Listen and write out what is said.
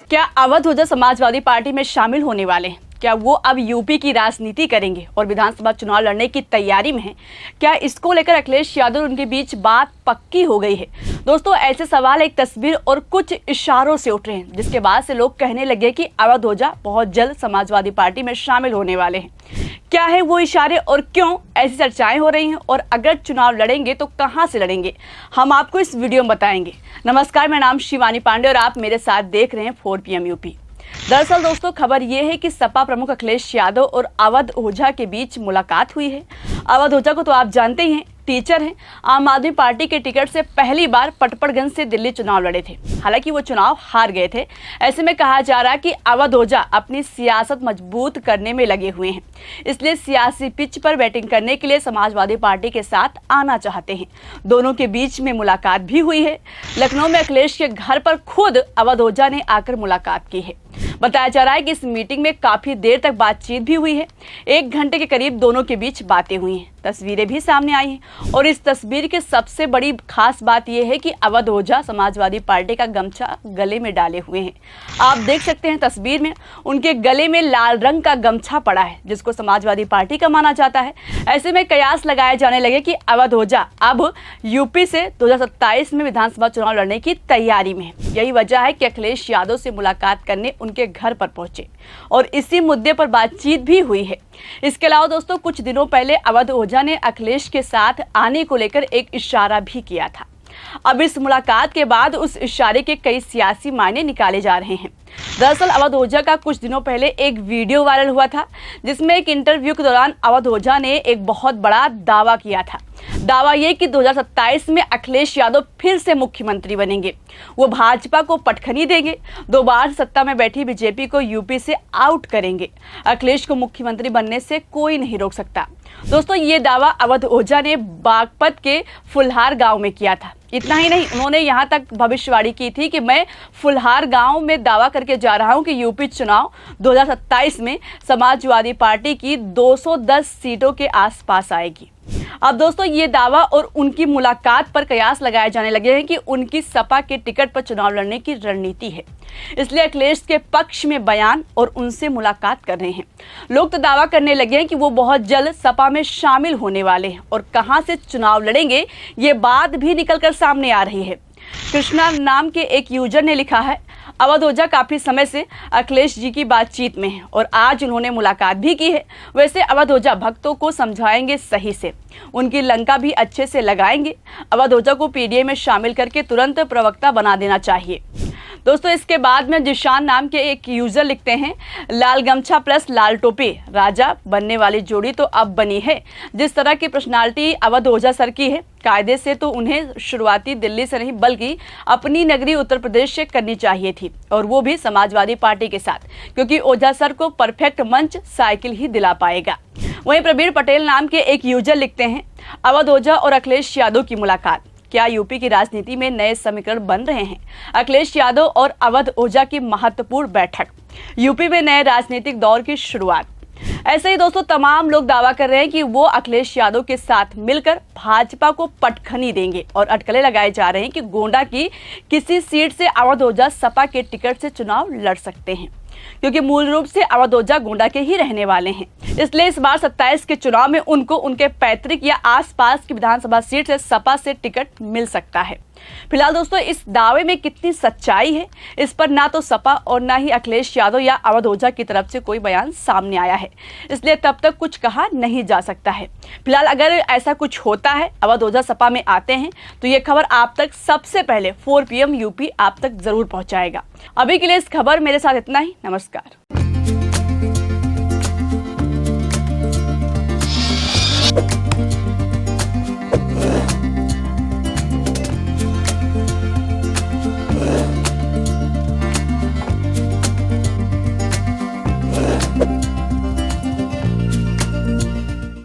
क्या अवध ओझा समाजवादी पार्टी में शामिल होने वाले हैं? क्या वो अब यूपी की राजनीति करेंगे और विधानसभा चुनाव लड़ने की तैयारी में हैं? क्या इसको लेकर अखिलेश यादव और उनके बीच बात पक्की हो गई है? दोस्तों, ऐसे सवाल एक तस्वीर और कुछ इशारों से उठ रहे हैं, जिसके बाद से लोग कहने लगे कि अवध ओझा बहुत जल्द समाजवादी पार्टी में शामिल होने वाले हैं। क्या है वो इशारे और क्यों ऐसी चर्चाएं हो रही हैं, और अगर चुनाव लड़ेंगे तो कहां से लड़ेंगे, हम आपको इस वीडियो में बताएंगे। नमस्कार, मेरा नाम शिवानी पांडे और आप मेरे साथ देख रहे हैं 4 PM यूपी। दरअसल दोस्तों, खबर ये है कि सपा प्रमुख अखिलेश यादव और अवध ओझा के बीच मुलाकात हुई है। अवध ओझा को तो आप जानते ही हैं, टीचर हैं। आम आदमी पार्टी के टिकट से पहली बार पटपड़गंज से दिल्ली चुनाव लड़े थे। हालांकि वो चुनाव हार गए थे। ऐसे में कहा जा रहा है कि अवध ओझा अपनी सियासत मजबूत करने में लगे हुए हैं, इसलिए सियासी पिच पर बैटिंग करने के लिए समाजवादी पार्टी के साथ आना चाहते हैं। दोनों के बीच में मुलाकात भी हुई है। लखनऊ में अखिलेश के घर पर खुद अवध ओझा ने आकर मुलाकात की है। बताया जा रहा है कि इस मीटिंग में काफी देर तक बातचीत भी हुई है। 1 घंटे के करीब दोनों के बीच बातें हुई हैं। तस्वीरें भी सामने आई हैं, और इस तस्वीर की सबसे बड़ी खास बात यह है कि अवध ओझा समाजवादी पार्टी का गमछा गले में डाले हुए हैं। आप देख सकते हैं तस्वीर में उनके गले में लाल रंग का गमछा पड़ा है, जिसको समाजवादी पार्टी का माना जाता है। ऐसे में कयास लगाए जाने लगे कि अवध ओझा अब यूपी से 2027 में विधानसभा चुनाव लड़ने की तैयारी में है। यही वजह है कि अखिलेश यादव से मुलाकात करने उनके घर पर पहुंचे और इसी मुद्दे पर बातचीत भी हुई है। इसके अलावा दोस्तों, कुछ दिनों पहले अवध ओझा ने अखिलेश के साथ आने को लेकर एक इशारा भी किया था। अब इस मुलाकात के बाद उस इशारे के कई सियासी मायने निकाले जा रहे हैं। दरअसल अवध ओझा का कुछ दिनों पहले एक वीडियो वायरल हुआ था, जिसमें एक इंटरव्यू के दौरान अवध ओझा ने एक बहुत बड़ा दावा किया था। दावा ये कि 2027 में अखिलेश यादव फिर से मुख्यमंत्री बनेंगे। वो भाजपा को पटखनी देंगे, 2 बार सत्ता में बैठी बीजेपी को यूपी से आउट करेंगे। अखिलेश को मुख्यमंत्री बनने से कोई नहीं रोक सकता। दोस्तों, ये दावा अवध ओझा ने बागपत के फुलहार गांव में किया था। इतना ही नहीं, उन्होंने यहां तक भविष्यवाणी की थी कि मैं फुलहार गांव में दावा करके जा रहा हूं कि यूपी चुनाव 2027 में समाजवादी पार्टी की 210 सीटों के आसपास आएगी। अब दोस्तों, ये दावा और उनकी मुलाकात पर कयास लगाए जाने लगे हैं कि उनकी सपा के टिकट पर चुनाव लड़ने की रणनीति है, इसलिए अखिलेश के पक्ष में बयान और उनसे मुलाकात कर रहे हैं। लोग तो दावा करने लगे हैं कि वो बहुत जल्द सपा में शामिल होने वाले हैं, और कहां से चुनाव लड़ेंगे ये बात भी निकलकर सामने आ रही है। कृष्णा नाम के एक यूजर ने लिखा है, अवध ओझा काफी समय से अखिलेश जी की बातचीत में है और आज उन्होंने मुलाकात भी की है। वैसे अवध ओझा भक्तों को समझाएंगे सही से, उनकी लंका भी अच्छे से लगाएंगे। अवध ओझा को पीडीए में शामिल करके तुरंत प्रवक्ता बना देना चाहिए। दोस्तों, इसके बाद में जिशान नाम के एक यूजर लिखते हैं, लाल गमछा प्लस लाल टोपी, राजा बनने वाली जोड़ी तो अब बनी है। जिस तरह की पर्सनालिटी अवध ओझा सर की है, कायदे से तो उन्हें शुरुआती दिल्ली से नहीं बल्कि अपनी नगरी उत्तर प्रदेश से करनी चाहिए थी, और वो भी समाजवादी पार्टी के साथ, क्योंकि ओझा सर को परफेक्ट मंच साइकिल ही दिला पाएगा। वहीं प्रवीण पटेल नाम के एक यूजर लिखते हैं, अवध ओझा और अखिलेश यादव की मुलाकात, क्या यूपी की राजनीति में नए समीकरण बन रहे हैं? अखिलेश यादव और अवध ओझा की महत्वपूर्ण बैठक, यूपी में नए राजनीतिक दौर की शुरुआत। ऐसे ही दोस्तों, तमाम लोग दावा कर रहे हैं कि वो अखिलेश यादव के साथ मिलकर भाजपा को पटखनी देंगे, और अटकलें लगाए जा रहे हैं कि गोंडा की किसी सीट से अवध ओझा सपा के टिकट से चुनाव लड़ सकते हैं, क्योंकि मूल रूप से अवध ओझा गोंडा के ही रहने वाले हैं। इसलिए इस बार 27 के चुनाव में उनको उनके पैतृक या आसपास की विधानसभा सीट से सपा से टिकट मिल सकता है। फिलहाल दोस्तों, इस दावे में कितनी सच्चाई है, इस पर ना तो सपा और ना ही अखिलेश यादव या अवध ओझा की तरफ से कोई बयान सामने आया है, इसलिए तब तक कुछ कहा नहीं जा सकता है। फिलहाल अगर ऐसा कुछ होता है, अवध ओझा सपा में आते हैं, तो ये खबर आप तक सबसे पहले 4 PM यूपी आप तक जरूर पहुंचाएगा। अभी के लिए इस खबर मेरे साथ इतना ही। नमस्कार।